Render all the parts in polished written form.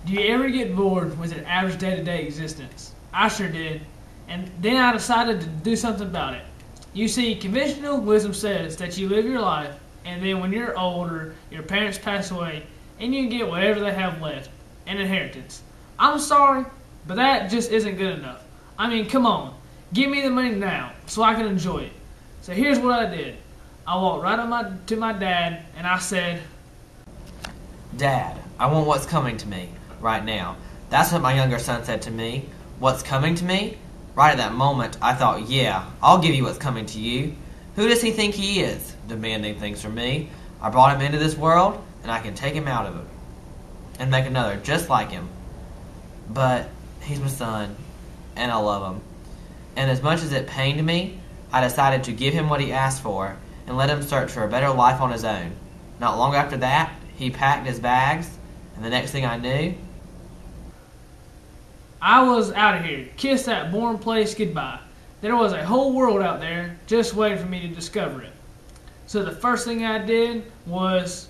Do you ever get bored with an average day-to-day existence? I sure did. And then I decided to do something about it. You see, conventional wisdom says that you live your life, and then when you're older, your parents pass away, and you get whatever they have left, an inheritance. I'm sorry, but that just isn't good enough. I mean, come on. Give me the money now, so I can enjoy it. So here's what I did. I walked right up to my dad, and I said, Dad, I want what's coming to me right now. That's what my younger son said to me. What's coming to me? Right at that moment, I thought, yeah, I'll give you what's coming to you. Who does he think he is, demanding things from me? I brought him into this world, and I can take him out of it and make another just like him. But he's my son, and I love him. And as much as it pained me, I decided to give him what he asked for and let him search for a better life on his own. Not long after that, he packed his bags, and the next thing I knew, I was out of here. Kiss that boring place goodbye. There was a whole world out there just waiting for me to discover it. So the first thing I did was...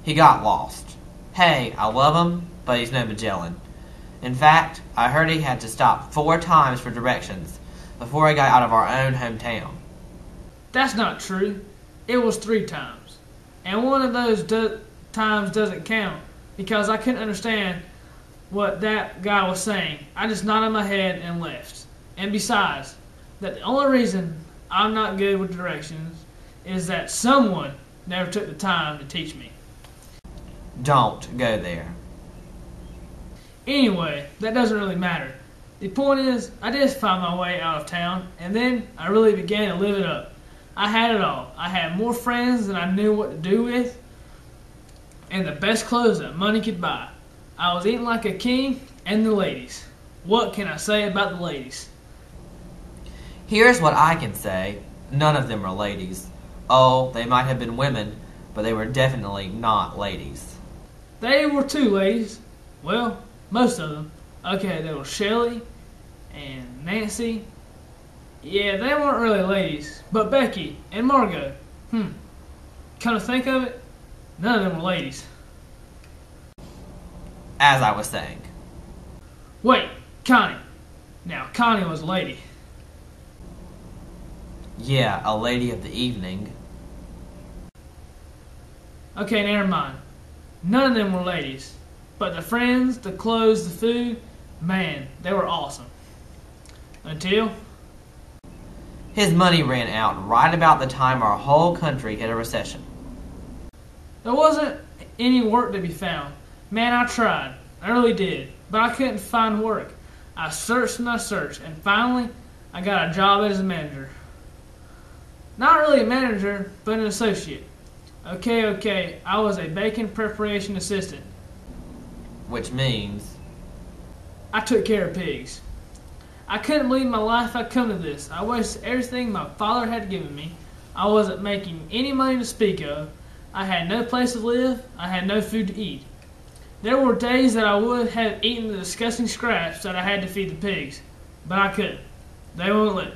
he got lost. Hey, I love him, but he's no Magellan. In fact, I heard he had to stop 4 times for directions before he got out of our own hometown. That's not true. It was 3 times. And one of those times doesn't count because I couldn't understand what that guy was saying. I just nodded my head and left. And besides, that the only reason I'm not good with directions is that someone never took the time to teach me. Don't go there. Anyway, that doesn't really matter. The point is, I did find my way out of town, and then I really began to live it up. I had it all. I had more friends than I knew what to do with, and the best clothes that money could buy. I was eating like a king, and the ladies. What can I say about the ladies? Here's what I can say. None of them were ladies. Oh, they might have been women, but they were definitely not ladies. They were 2 ladies. Well, most of them. Okay, there was Shelley and Nancy. Yeah, they weren't really ladies, but Becky and Margot. Come to think of it, none of them were ladies. As I was saying. Wait, Connie. Now, Connie was a lady. Yeah, a lady of the evening. Okay, never mind. None of them were ladies. But the friends, the clothes, the food, man, they were awesome. Until... his money ran out right about the time our whole country hit a recession. there wasn't any work to be found. Man, I tried. I really did. But I couldn't find work. I searched and I searched. And finally, I got a job as a manager. Not really a manager, but an associate. Okay, I was a bacon preparation assistant. Which means... I took care of pigs. I couldn't believe my life had come to this. I wasted everything my father had given me. I wasn't making any money to speak of. I had no place to live. I had no food to eat. There were days that I would have eaten the disgusting scraps that I had to feed the pigs, but I couldn't. They wouldn't let me.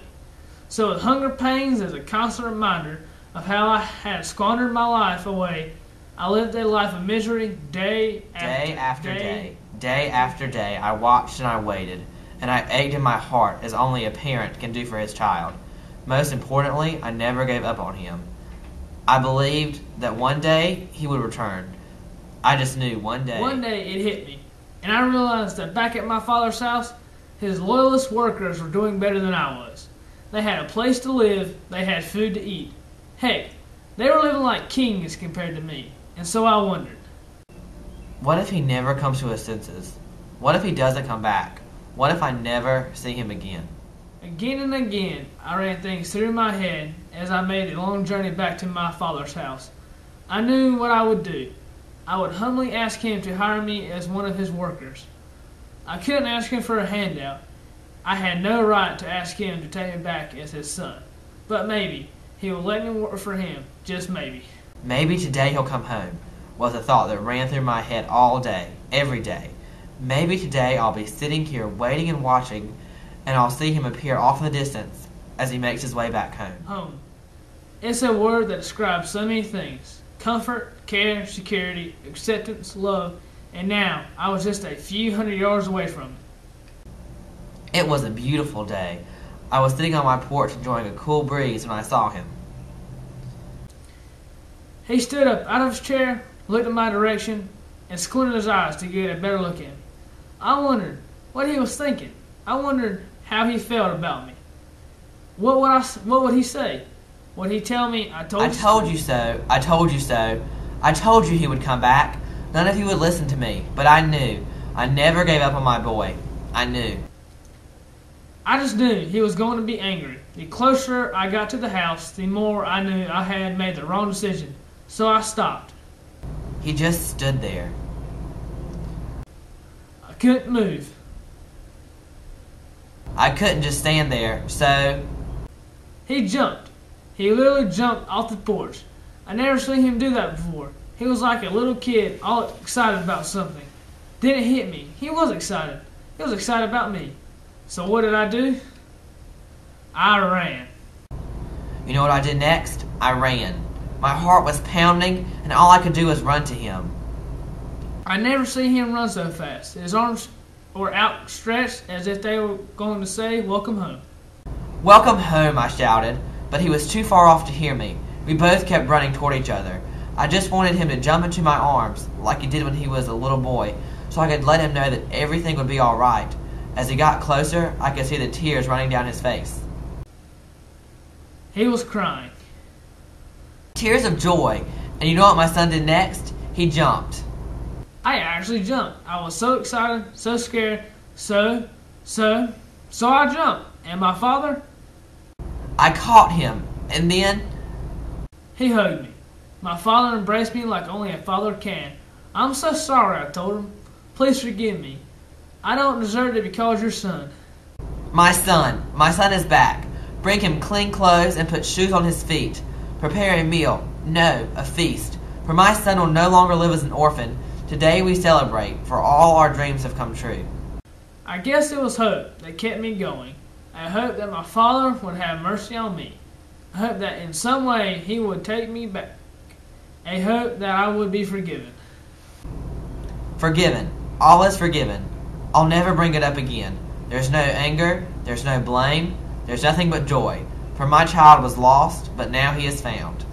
So with hunger pains as a constant reminder of how I had squandered my life away, I lived a life of misery day after day. Day after day, I watched and I waited, and I ached in my heart as only a parent can do for his child. Most importantly, I never gave up on him. I believed that one day he would return. I just knew one day. One day it hit me, and I realized that back at my father's house, his loyalist workers were doing better than I was. They had a place to live, they had food to eat. Heck, they were living like kings compared to me, and so I wondered. What if he never comes to his senses? What if he doesn't come back? What if I never see him again? Again and again, I ran things through my head as I made the long journey back to my father's house. I knew what I would do. I would humbly ask him to hire me as one of his workers. I couldn't ask him for a handout. I had no right to ask him to take me back as his son. But maybe he would let me work for him, just maybe. Maybe today he'll come home, was a thought that ran through my head all day, every day. Maybe today I'll be sitting here waiting and watching, and I'll see him appear off in the distance as he makes his way back home. Home. It's a word that describes so many things. Comfort, care, security, acceptance, love. and now I was just a few hundred yards away from it. It was a beautiful day. I was sitting on my porch enjoying a cool breeze when I saw him. He stood up out of his chair, looked in my direction, and squinted his eyes to get a better look at me. I wondered what he was thinking. I wondered how he felt about me. What would he say? Would he tell me, I told you so. I told you so. I told you he would come back. None of you would listen to me, but I knew. I never gave up on my boy. I knew. I just knew he was going to be angry. The closer I got to the house, the more I knew I had made the wrong decision. So I stopped. He just stood there. I couldn't move. I couldn't just stand there, so... He jumped. He literally jumped off the porch. I never seen him do that before. He was like a little kid, all excited about something. Then it hit me. He was excited. He was excited about me. So what did I do? I ran. You know what I did next? I ran. My heart was pounding, and all I could do was run to him. I never seen him run so fast. His arms were outstretched as if they were going to say, "Welcome home." Welcome home, I shouted, but he was too far off to hear me. We both kept running toward each other. I just wanted him to jump into my arms, like he did when he was a little boy, so I could let him know that everything would be all right. As he got closer, I could see the tears running down his face. He was crying. Tears of joy. And you know what my son did next? He jumped. I actually jumped. I was so excited, so scared, so I jumped. And my father? I caught him, and then... He hugged me. My father embraced me like only a father can. "I'm so sorry," I told him. "Please forgive me. I don't deserve to be called your son." My son is back. Bring him clean clothes and put shoes on his feet. Prepare a meal, no, a feast. For my son will no longer live as an orphan. Today we celebrate, for all our dreams have come true. I guess it was hope that kept me going. I hoped that my father would have mercy on me. I hoped that in some way he would take me back. A hope that I would be forgiven. Forgiven. All is forgiven. I'll never bring it up again. There's no anger. There's no blame. There's nothing but joy. For my child was lost, but now he is found.